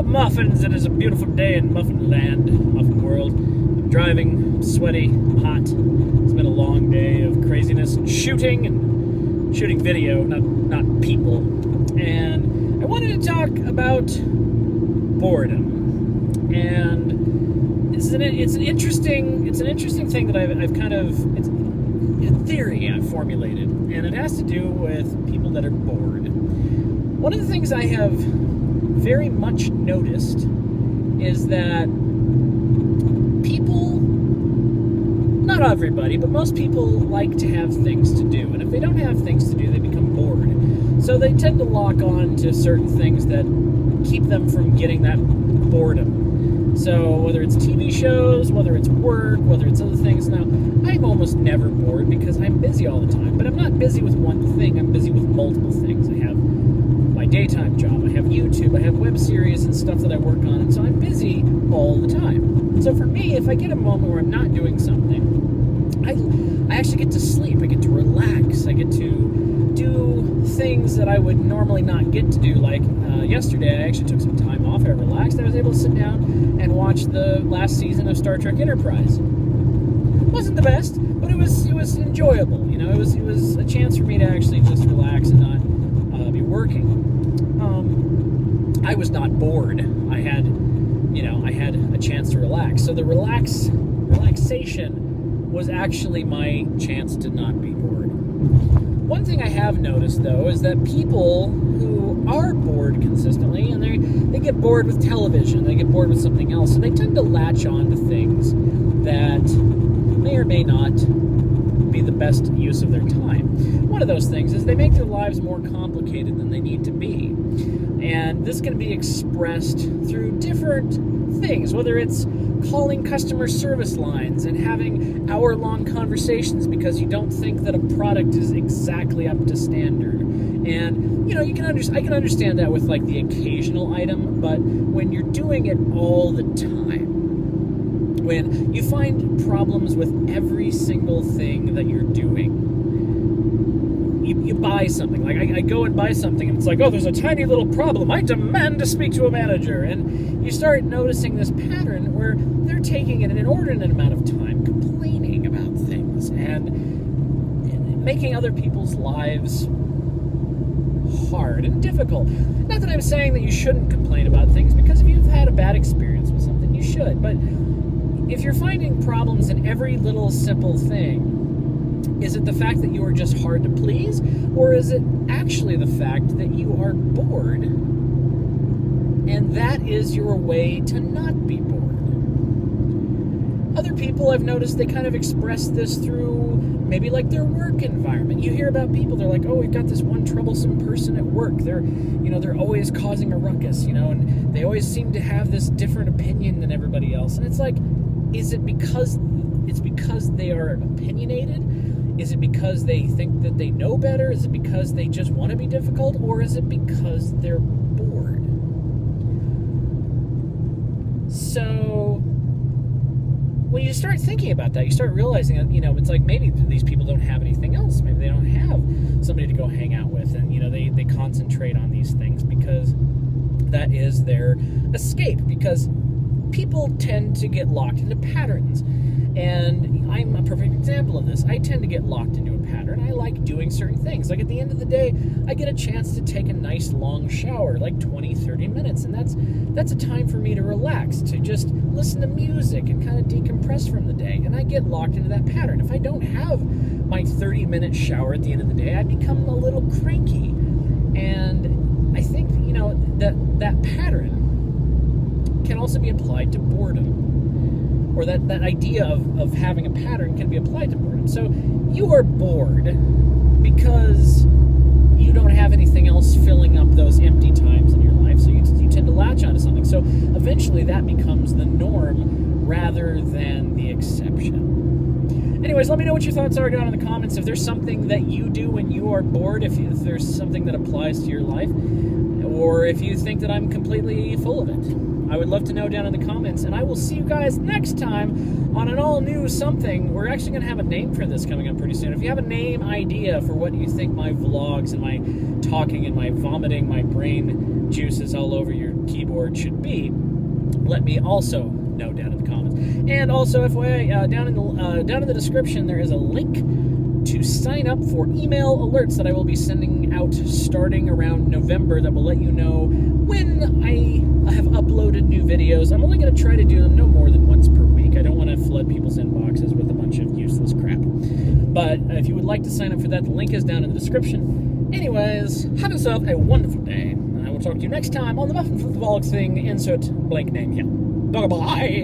Muffins. It is a beautiful day in Muffin Land, Muffin World. I'm driving, sweaty, hot. It's been a long day of craziness and shooting video, not people. And I wanted to talk about boredom. And it's an interesting thing that I've kind of, it's a theory I've formulated, and it has to do with people that are bored. One of the things I have very much noticed is that people, not everybody, but most people like to have things to do. And if they don't have things to do, they become bored. So they tend to lock on to certain things that keep them from getting that boredom. So whether it's TV shows, whether it's work, whether it's other things. Now, I'm almost never bored because I'm busy all the time. But I'm not busy with one thing. I'm busy with multiple things. I have my daytime job, I have YouTube, I have web series and stuff that I work on, and so I'm busy all the time. So for me, if I get a moment where I'm not doing something, I actually get to sleep, I get to relax, I get to do things that I would normally not get to do. Like yesterday, I actually took some time off, I relaxed, I was able to sit down and watch the last season of Star Trek Enterprise. It wasn't the best, but it was enjoyable, you know, it was a chance for me to actually just relax and not be working. I was not bored. I had a chance to relax. So the relaxation was actually my chance to not be bored. One thing I have noticed, though, is that people who are bored consistently, and they get bored with television, they get bored with something else, so they tend to latch on to things that may or may not be the best use of their time. One of those things is they make their lives more complicated than they need to be. And this can be expressed through different things, whether it's calling customer service lines and having hour-long conversations because you don't think that a product is exactly up to standard. And, you know, I can understand that with, like, the occasional item, but when you're doing it all the time, when you find problems with every single thing that you're doing, you buy something. Like, I go and buy something, and it's like, oh, there's a tiny little problem. I demand to speak to a manager. And you start noticing this pattern where they're taking an inordinate amount of time complaining about things and making other people's lives hard and difficult. Not that I'm saying that you shouldn't complain about things, because if you've had a bad experience with something, you should. But if you're finding problems in every little simple thing, is it the fact that you are just hard to please, or is it actually the fact that you are bored, and that is your way to not be bored? Other people, I've noticed, they kind of express this through maybe like their work environment. You hear about people, they're like, oh, we've got this one troublesome person at work. They're always causing a ruckus, and they always seem to have this different opinion than everybody else. And it's like, is it because they are opinionated? Is it because they think that they know better? Is it because they just want to be difficult? Or is it because they're bored? So when you start thinking about that, you start realizing that, it's like maybe these people don't have anything else. Maybe they don't have somebody to go hang out with. And, they concentrate on these things because that is their escape. Because people tend to get locked into patterns. And I'm a perfect example of this. I tend to get locked into a pattern. I like doing certain things. Like at the end of the day, I get a chance to take a nice long shower, like 20, 30 minutes. And that's a time for me to relax, to just listen to music and kind of decompress from the day. And I get locked into that pattern. If I don't have my 30-minute shower at the end of the day, I become a little cranky. And I think, that pattern can also be applied to boredom. Or that idea of having a pattern can be applied to boredom. So you are bored because you don't have anything else filling up those empty times in your life, so you tend to latch onto something. So eventually that becomes the norm rather than the exception. Anyways, let me know what your thoughts are down in the comments. If there's something that you do when you are bored, if there's something that applies to your life, or if you think that I'm completely full of it. I would love to know down in the comments, and I will see you guys next time on an all-new something. We're actually going to have a name for this coming up pretty soon. If you have a name idea for what you think my vlogs and my talking and my vomiting, my brain juices all over your keyboard should be, let me also know down in the comments. And also, FYI, down in the description, there is a link to sign up for email alerts that I will be sending out starting around November that will let you know when I have uploaded new videos. I'm only going to try to do them no more than once per week. I don't want to flood people's inboxes with a bunch of useless crap. But if you would like to sign up for that, the link is down in the description. Anyways, have yourself a wonderful day. I will talk to you next time on the Muffin Football thing. Insert blank name here. Bye-bye.